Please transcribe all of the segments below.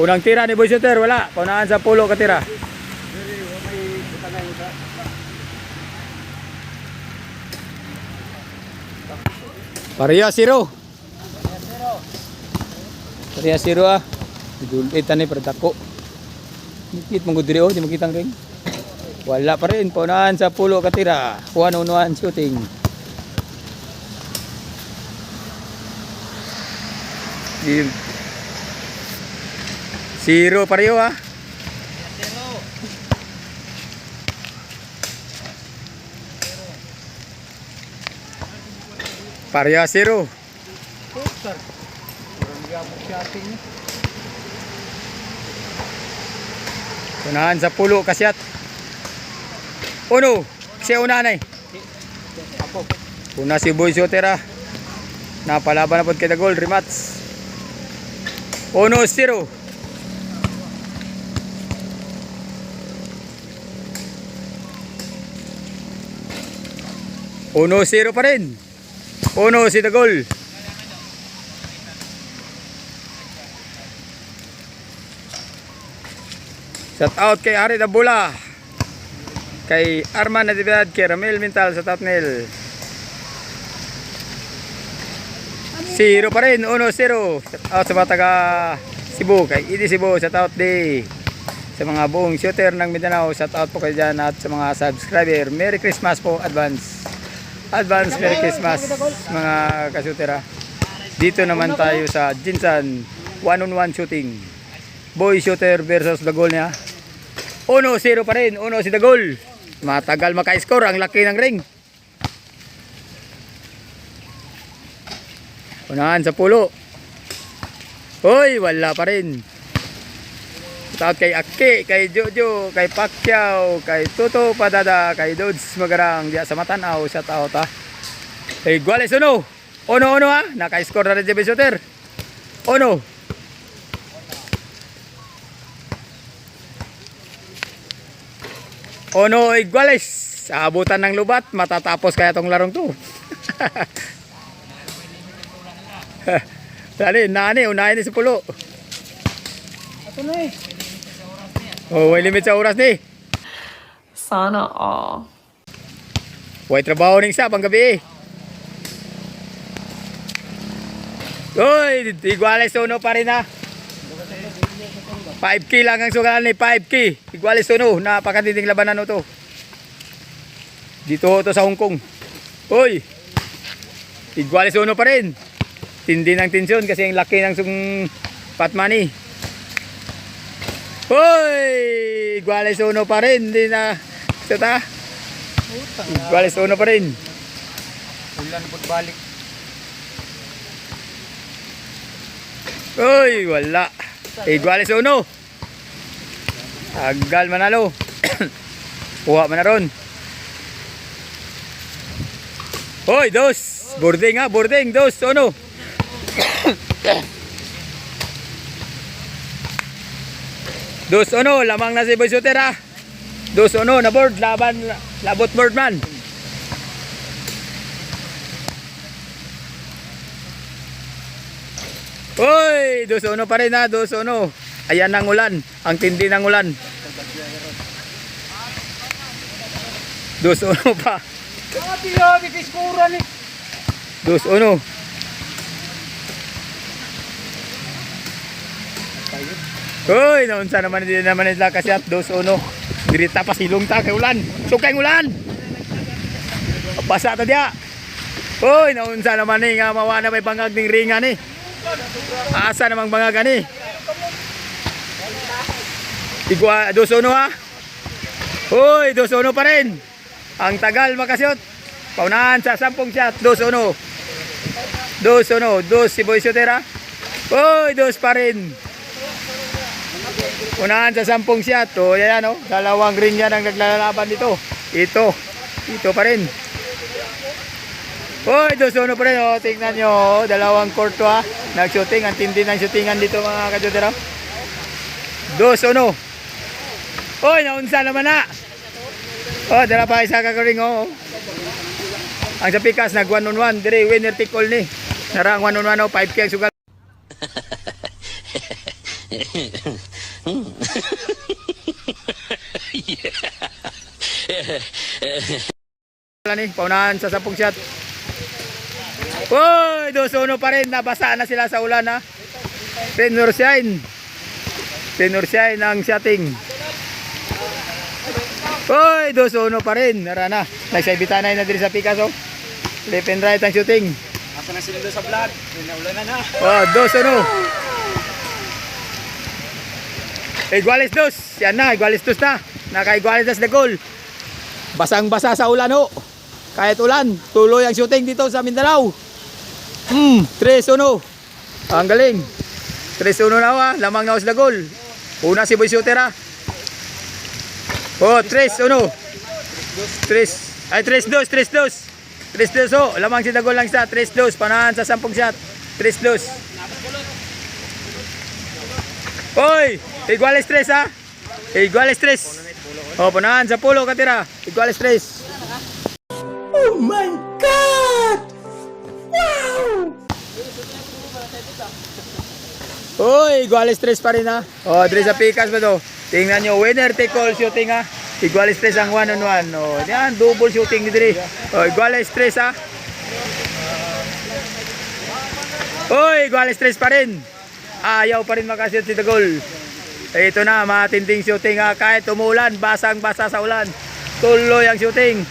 Unang tira ni Boy Shooter, wala. Paunahan sa pulo katira. Pareha zero. Pareha zero ah. Idulitan ni perdako. Nikit mong gudiri oh, di makitang ring. Wala pa rin. Paunahan sa pulo katira. Kuha unuan shooting. Zero pareho ah. Pareha zero. Unahan sa pulo kasyat. Uno. Siya una na eh. Una si Boy Shooter ah. Napalaban na po kita goal. Rematch. 1-0. Uno 0 pa rin. Uno si Tagol. Shout out kay Ari Dabula. Kay Arman Natividad, kay Ramel Mental sa Tapnel. 0 pa rin, 1-0. Shout out sa mga taga Cebu, kay Idi Cebu, shout out day. Sa mga buong shooter ng Mindanao, shout out po kayo dyan. At sa mga subscriber, Merry Christmas po, advance Merry Christmas mga ka-shootera. Dito naman tayo sa Jinsan 1-on-1 shooting. Boy Shooter versus Dagol niya. 1-0 pa rin, 1 si Dagol. Matagal maka-score, ang laki ng ring. Unahan sa pulo. Hoy, wala pa rin. Shout kay Aki, kay Jojo, kay Pacquiao, kay Toto Padada, kay Dodds Magarang diya sa Matanaw, shout out ah. Kay Guales uno ah, naka-score na rin si Boy Shooter. Uno. Iguales. Abutan ng lubat, matatapos kaya tong larong to. Dali, unahin ni sa pulo. Ito na eh. Oh, may limit sa oras ni. Sana all. Way trabaho ning sa panggabi. Oy, iguales uno pa rin ha. 5K lang ang sugalan ni 5K. Iguales uno, napakatinding labanan to. Dito to sa Hong Kong. Oy. Iguales uno pa rin. Tindi ng tensyon kasi ang laki ng patmani. Hoy! Iguales uno pa rin. Hindi na. Sata. Iguales uno pa rin. Ulan po balik. Hoy! Wala. Iguales uno. Agal manalo. Kuha man na ron. Hoy! Dos. Boarding ha. Boarding. Dos. Uno. Dos uno, lamang na si Boy Shooter ha. Dos uno, na board, labot board man. Uy, dos uno pa rin ha, dos uno. Ayan ang ulan, ang tindi ng ulan. Dos uno pa. Dos uno. Hoy, naunsa naman din naman nila kasi at 2-1. Dirita pa silong ta kay ulan. Sukay ulan. Basa ta dia. Hoy, naunsa naman ni nga mawa na may bangag ning ringa ni. Asa namang bangag ani? Igwa 2-1 ha. Hoy, 2-1 pa rin. Ang tagal makasyot. Paunahan sa 10 shot, 2-1. 2-1, 2 si Boy Shooter ha. Hoy, 2 pa rin. Unahan sa 10 shot. O yan o. Dalawang ring yan ang naglalaban dito. Ito pa rin. Hoy, 2-1 pa rin o. Tingnan nyo o. Dalawang court ha. Nag-shooting. Ang tindi ng shootingan dito mga ka-shooter. 2-1. Hoy, naunsa naman na. O, dala pa isa kakaring o. Ang sa pikas nag 1-on-1. Dire winner take all ni. Narang 1-on-1 o. 5K ang sugal. Wala ni, paunahan sa 10 shot. Uy, 2-1 pa rin. Nabasa na sila sa ulan ha. Penursiain. Penursiain ang shotting. Uy, 2-1 pa rin. Narana. Nagsaibitanay na din sa Picasso. Left and right ang shooting. Asa na sila sa vlog? Naulan na. Oh, 2-1. Iguales dos. Yan na, iguales dos na. Naka-iguales na sa goal. Basang-basa sa ulan ho. Kahit ulan, tuloy ang shooting dito sa Mindanao. 3-1. Ang galing. 3-1 na ha. Lamang na sa goal. Una si Boy Shooter ha. Oh, 3-1. 3-2. 3-2 ho. Lamang si Dagol lang sa 3-2. Panahan sa 10 shot. 3-2. Oy, iguales 3 ha. Iguales 3. Oh, panahan sa pulo katira. Iguales 3. Oh my God! Wow! Oy, iguales 3 pa rin ha. Oh, Dre sa Picas ba to? Tingnan nyo, winner take all shooting ha. Iguales 3 ang 1-on-1. Oh, yan, double shooting ni Dre. Oh, iguales 3 ha. Oy, iguales 3 pa rin. Ayaw pa rin makashoot si Dagol. Ito na, matinding shooting ha. Kahit umulan, basang-basa sa ulan. Tuloy ang shooting.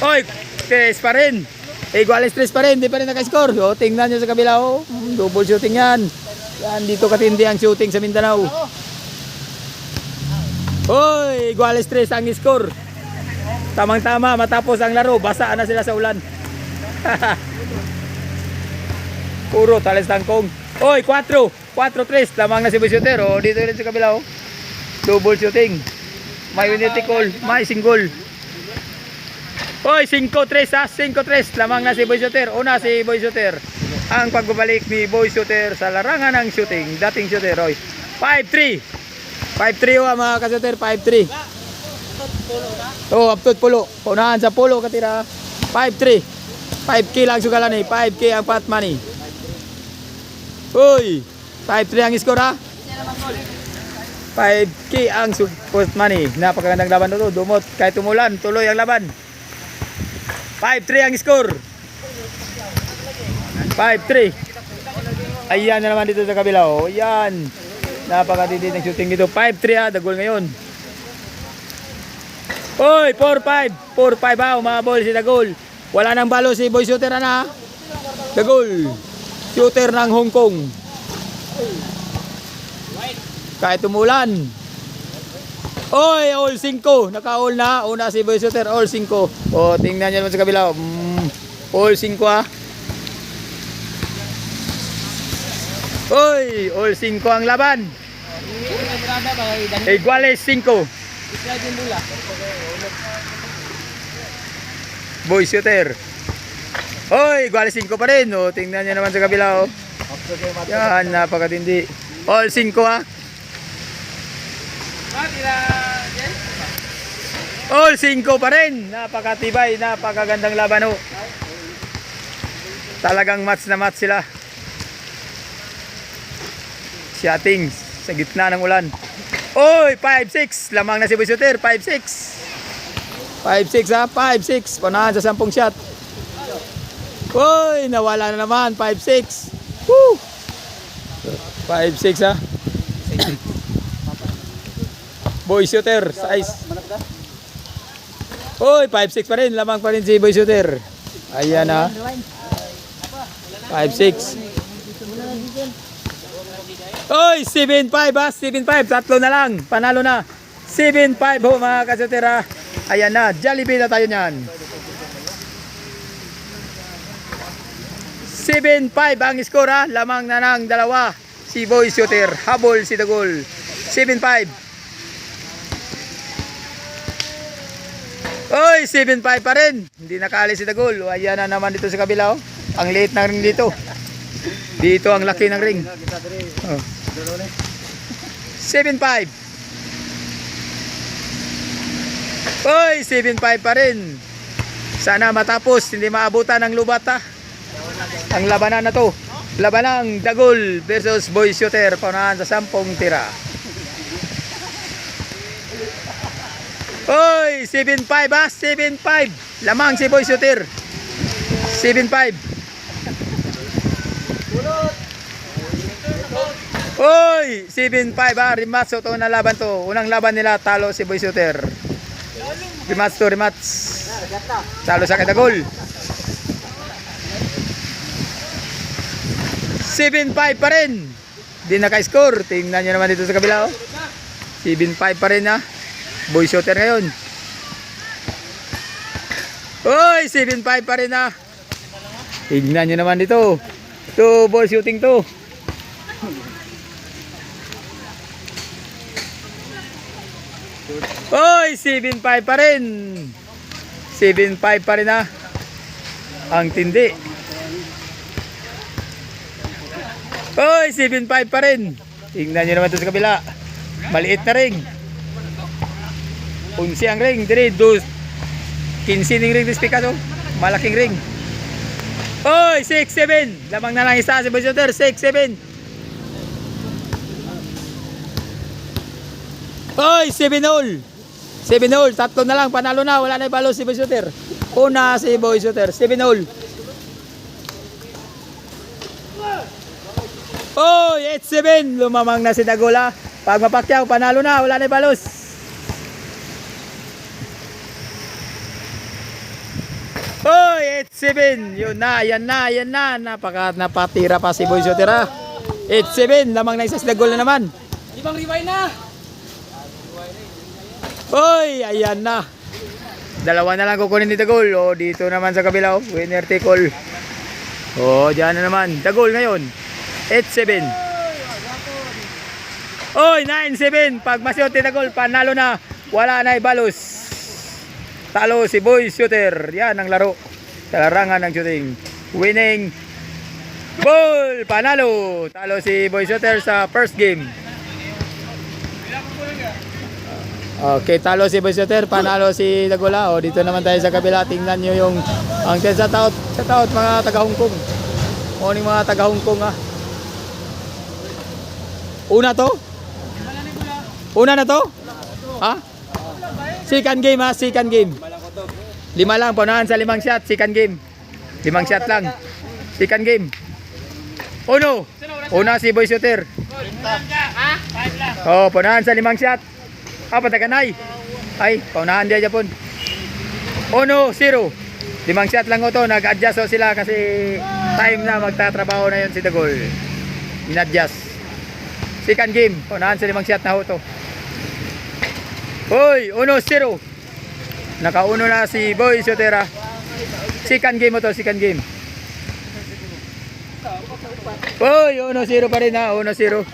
Oy, 3 pa rin. Iguales 3 pa rin, di pa rin nakascore. O, tingnan nyo sa kabila oh. Double shooting yan. Yan, dito katindi ang shooting sa Mindanao. Oy, iguales 3 ang score. Tamang-tama, matapos ang laro, basa na sila sa ulan. Puro talas tangkong. Oy, 4-3. Lamang na si Boy Shooter. O, dito rin sa kabila oh. Double shooting. May unity call, may single. Oy, 5-3 ha. 5-3. Lamang na si Boy Shooter. Una si Boy Shooter. Ang pagbabalik ni Boy Shooter sa larangan ng shooting. Dating shooter. Oy, 5-3. 5-3 oh mga ka-shooter. 5-3. Oh, uptot pulo. Unahan sa pulo katira. 5-3. 5K lang sugalan eh. 5K ang pot money. Uy, 5-3 ang score ha. 5K ang pot money. Napakagandang laban na to. Dumot kahit umulan. Tuloy ang laban. 5-3 ang score. 5-3. Ayan na naman dito sa kabila oh. Ayan. Napakatindi ng shooting dito. 5-3 ha. Dagol ngayon. Uy, 4-5. 4-5 ha. Umabol si Dagol. Wala nang balo si Boy Shooter na. Dagol. Shooter ng Hong Kong. Kahit umulan. Oy, all 5. Naka-all na. Una si Boy Shooter, all 5. O, tingnan nyo naman sa kabila. All 5 ha. Oy, all 5 ang laban. Iguales 5. Boy Shooter. Oy, iguales 5 pa rin. O, tingnan nyo naman sa kabila. O. Yan, napakatindi. All 5 ha. All 5 pa rin. Napakatibay, napakagandang laban ho. Talagang match na match sila. Shooting sa gitna ng ulan. Oy, 5-6. Lamang na si Boy Shooter. 5-6. 5-6 ha. 5-6. Punahan sa 10 shot. Oy, nawala na naman. 5-6. Woo! 5-6 ha. Boy Shooter, size. Oy, 5-6 pa rin. Lamang pa rin si Boy Shooter. Ayan ha. 5-6. Oy, 7-5 ha. 7-5. Tatlo na lang. Panalo na. 7-5 ho mga ka-shooter ha. Ayan na. Jollibee na tayo niyan. 7-5 ang score ha. Lamang na ng dalawa. Si Boy Shooter. Habol si Dagol. 7-5. Oy, 7-5 pa rin. Hindi nakaalis si Dagol. Ayan na naman dito sa kabila oh. Ang liit ng ring dito. Dito ang laki ng ring. Oh. 7-5. Oy, 7-5 pa rin. Sana matapos. Hindi maabutan ng lubat ha. Ang labanan na to. Labanang Dagol versus Boy Shooter. Paunahan sa 10 tira. Oy, 7-5 ha, 7-5. Lamang si Boy Shooter. 7-5. Oy, 7-5 ha, rematch to na laban to. Unang laban nila, talo si Boy Shooter. Rematch to, rematch. Talo sa Dagol. 7-5 pa rin. Di naka-score. Tingnan nyo naman dito sa kabila. Oh. 7-5 pa rin ha. Boy Shooter ngayon. Oy, 7-5 pa rin ha. Tingnan nyo naman dito. Ito, ball shooting to. Oy, 7-5 pa rin. 7-5 pa rin ha. Ang tindi. Oy, 7-5 pa rin. Tingnan nyo naman ito sa kabila. Maliit na ring. 11 ang ring. 15 ng ring dispikado. Malaking ring. Oy, 6-7. Lamang na lang isa si Boy Shooter. 6-7. Oy, 7-0. 7-0. Tatlo na lang. Panalo na. Wala na ibalo si Boy Shooter. Una si Boy Shooter. 7-0. Oh, 8-7. Lumamang na si Dagola. Pag mapakyaw, panalo na. Wala na ibalos. Oh, 8-7. Yun na, yan na, yan na. Napatira pa si Boy Shooter ha. 8-7. Lamang na isa si Dagola naman. Ibang rewind na. Oy, ayan na. Dalawa na lang kukunin ni Dagol. Oh, dito naman sa kabila. Winner take all. Oh, diyan na naman. Dagol ngayon. 8-7. Oy, 9-7. Pag masyot ni Dagol, panalo na. Wala na ibalos. Talo si Boy Shooter. Yan ang laro sa larangan ng shooting. Winning ball. Panalo. Talo si Boy Shooter sa first game. Okay, talo si Boy Shooter. Panalo si Dagola. O, dito naman tayo sa kabila. Tingnan nyo yung ang sa taot mga taga Hong Kong. Morning mga taga Hong Kong ha. Una to? Una na to? Ha? Second game ha, second game. 5 lang, paunahan sa 5 shot, second game. 5 shot lang. Second game. Uno. Una si Boy Shooter. Oh, paunahan sa 5 shot. Pataganay. Ay, paunahan dia Japon. 1-0. 5 shot lang ito, nag-adjust sila kasi time na magtatrabaho na yun si Dagol. In-adjust. Second game, paunahan sa 5 shot na ho to. Hoy, 1-0. Naka-1 na si Boy Shooter. Second game mo to, second game. Hoy, 1-0 pa rin ha, 1-0.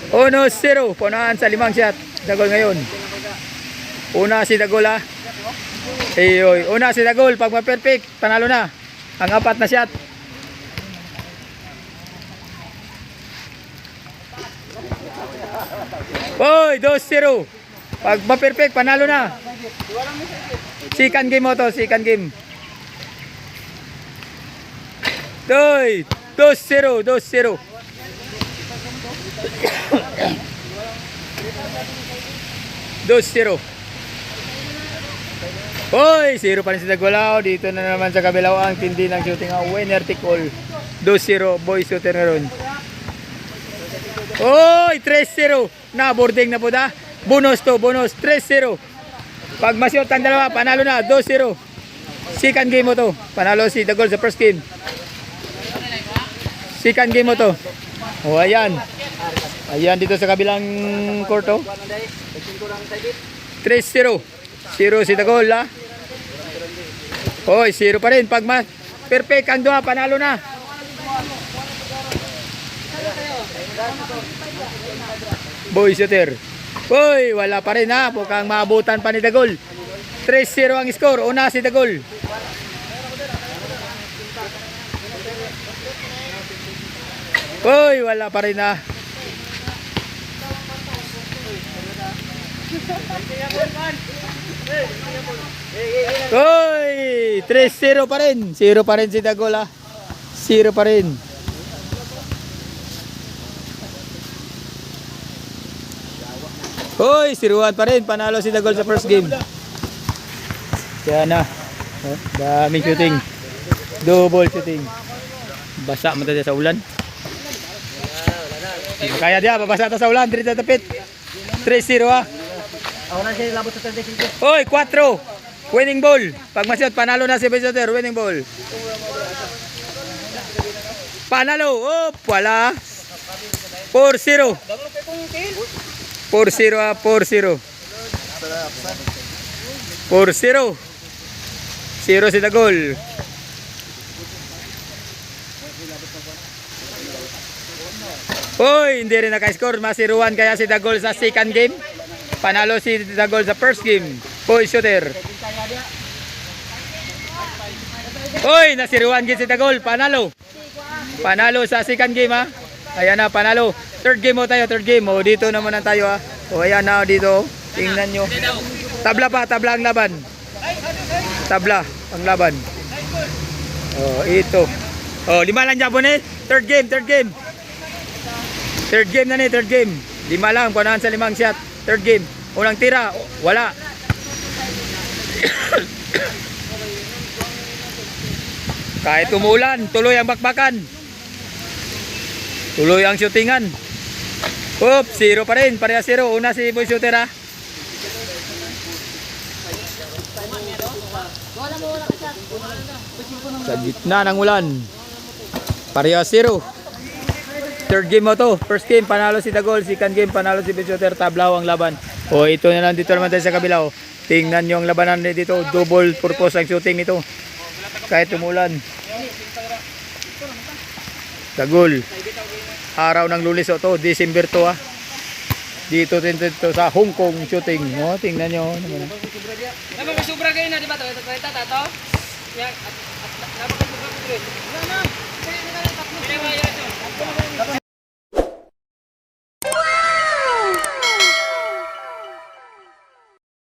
1-0, paunahan sa 5 shot. Dagol ngayon. Una si Dagol ha. Oy, una si Dagol, pag ma-perfect, panalo na. Ang 4 na shot. Oy, 2-0. Pag ma-perfect, panalo na. Second game mo to, second game. Oy, 2-0, 2-0. Oy, 0 pa rin si Dagolao. Dito na naman sa kabilaw ang tindi ng shooting. Winner take all. 2-0, Boy Shooter ngayon. Oy, 3-0. Na, boarding na po da. Bonus to, bonus. 3-0. Pag masyot ang dalawa, panalo na. 2-0. Second game mo to. Panalo si Dagol sa first game. Second game mo to. O, ayan. Ayan dito sa kabilang korto. 3-0. 0 si Dagol ha. Oy, 0 pa rin. Pag perfect ang dua, panalo na. Boy Shooter. Oy, wala pa rin ha. Mukhang maabutan pa ni Dagol. 3-0 ang score. Una si Dagol. Oy, wala pa rin ha. Oy, 3-0 pa rin. 0 pa rin si Dagol ha. 3-0 pa rin. Hoy, 0-1 pa rin. Panalo si Dagol sa first game. Kaya na. Oh, daming shooting. Double shooting. Basa mo tayo sa ulan. Kaya dia, babasa ta sa ulan. Dito sa tapit. 3-0 ha. Hoy, 4. Winning ball. Pag masyot, panalo na si Besoter. Winning ball. Panalo. Oh, wala. 4-0. 4-0 ha, 4-0. 4-0. 0 si Dagol. Hoy, hindi rin naka-score. Mas 0-1 kaya si Dagol sa second game. Panalo si Dagol sa first game. Boy shooter. Hoy, na 0-1 si Dagol. Panalo. Panalo sa second game ha. Ayan na, panalo. Third game mo tayo, third game. O, dito naman na tayo ha. O, ayan na, dito. Tingnan nyo. Tabla pa, tabla ang laban. Tabla ang laban. O, ito. O, 5 lang Japon eh. Third game, third game. Third game na ni, third game. 5 lang, punahan sa 5 shot. Third game. Unang tira, wala. Kahit umulan, tuloy ang bakbakan. Tuloy ang shootingan. Oops, 0 pa rin. Pareha 0. Una si Boy Shooter ha. Sa gitna ng ulan. Pareha 0. Third game mo to. First game, panalo si Dagol. Second game, panalo si Boy Shooter. Tablaw ang laban. O, ito na lang. Dito naman tayo sa kabila. O. Tingnan nyo ang labanan dito. Double purpose ang shooting nito. Kahit umulan. Dagol. Araw ng Lunes to, December to ha. Dito sa Hong Kong shooting. O, tingnan nyo naman. Naman may sobra kayo na, di ba? Ito, tato? Yan, napakasubra ko.